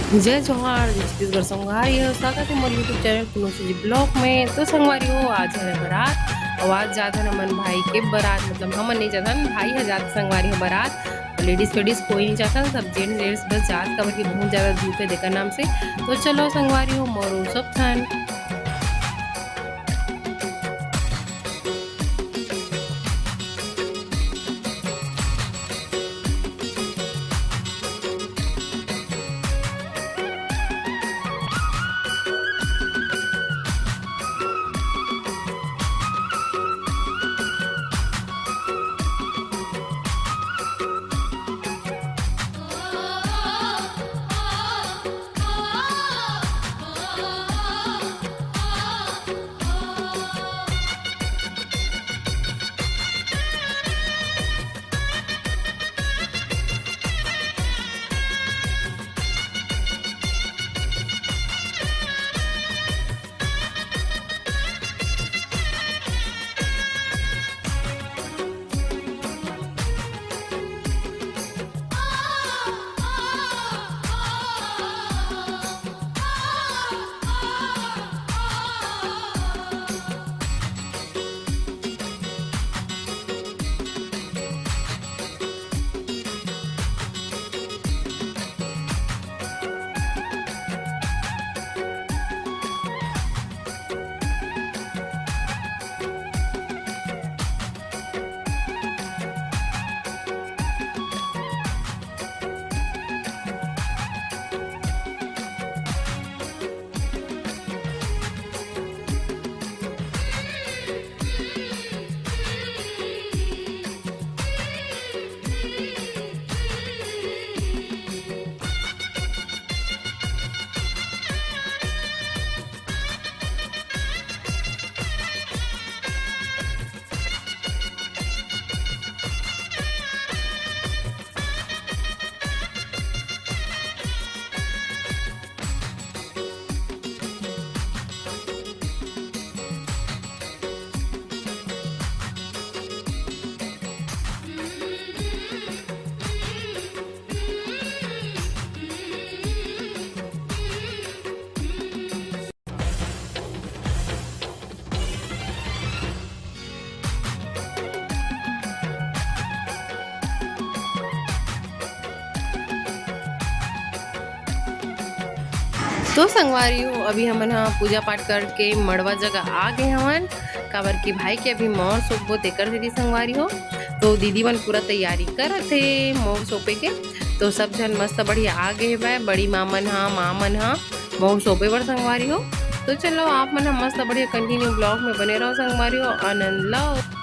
जय जोहार जय छत्तीसगढ़ संगवारी स्वागत है मोर YouTube channel Tulsi ji blog में। तो संगवारी हो आज है बारात और आज जात है मन भाई के बारात, मतलब हमन नहीं जाथन, भाई है जात संगवारी है बारात। लेडीज वेडीज कोई नहीं जाता, सब जेंट्स जेंट्स बस जात काबर की बहुत ज़्यादा धूप है देखा नाम से। तो चलो संगवारी हो मोर सब थान। तो संगवारी हो अभी हमन हाँ पूजा पाठ करके मड़वा जगह आ गए हवन, काबर की भाई के अभी मोर सोपबो तेकर दीदी संगवारी हो। तो दीदी मन पूरा तैयारी करत थे मोर सोपे के। तो सब जन मस्त बढ़िया आ गए है, बड़ी मामन हाँ मामन हाँ मोर सोपे बर संगवारी हो। तो चलो आप मन मस्त बढ़िया कंटिन्यू ब्लॉग में बने रहो संगवारी हो, आनंद लो।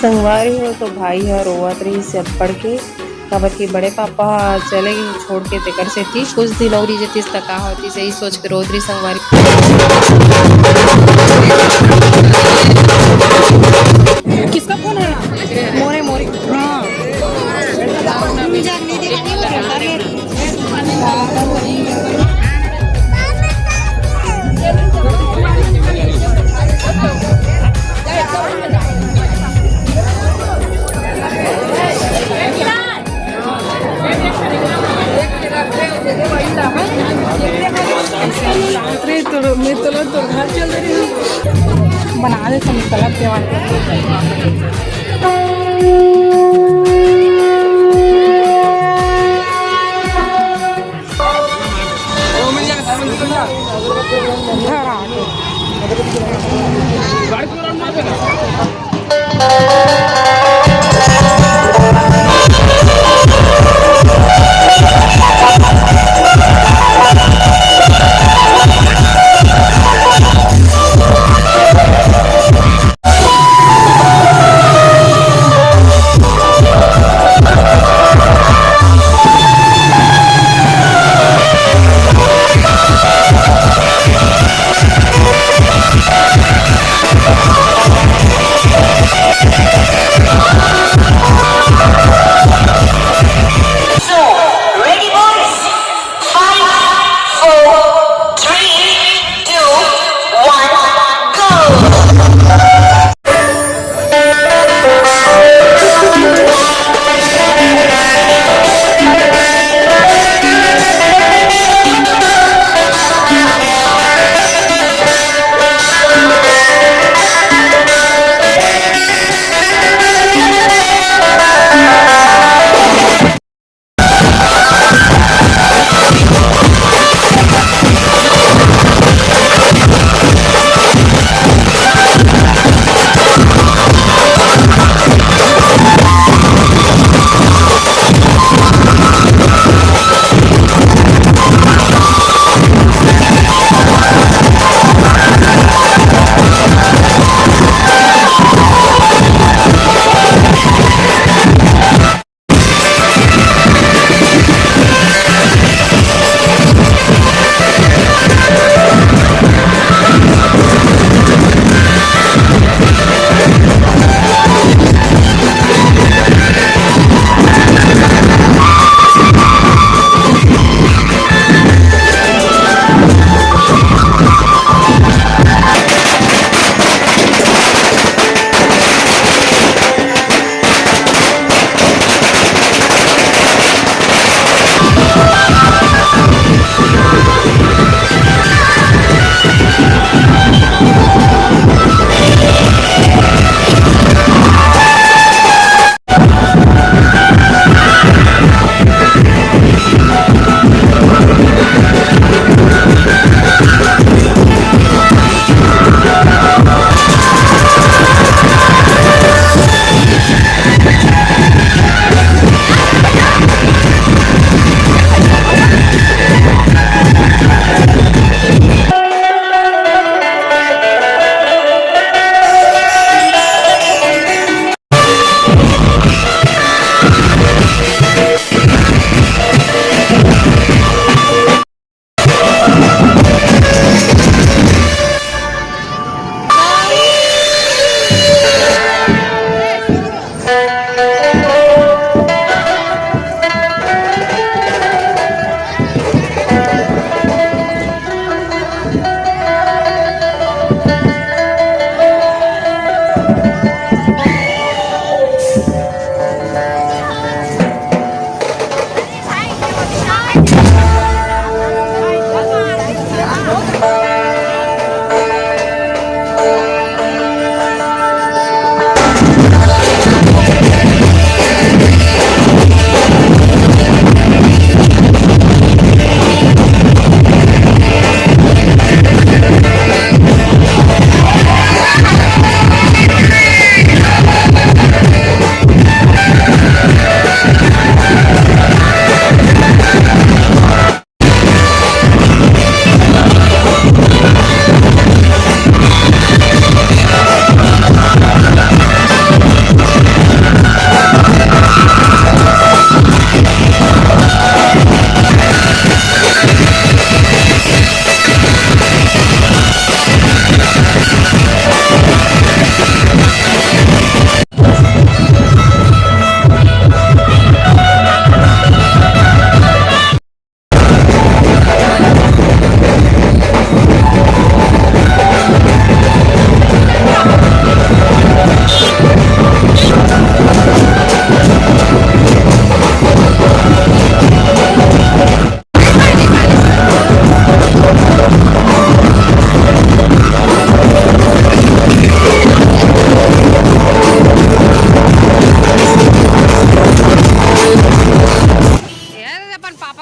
संगवारी हो तो भाई ह रोवत रही से पढ़ के काबर की बड़े पापा चले गए छोड़ के तेकर से थी कुछ दिन और जतीस तक का होती सही सोच के रोद रही संगवारी। किसका फोन है? मोरे मोरे हाँ तो मैं तो घर चल रही हूँ बना दे तुम तलब के घर आ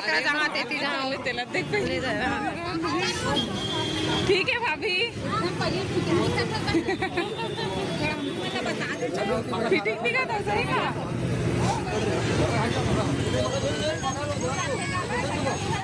जकरा जहाँ देती जहाँ तेला देख पे ले जाए ठीक है भाभी फिटिंग दिखा था सही का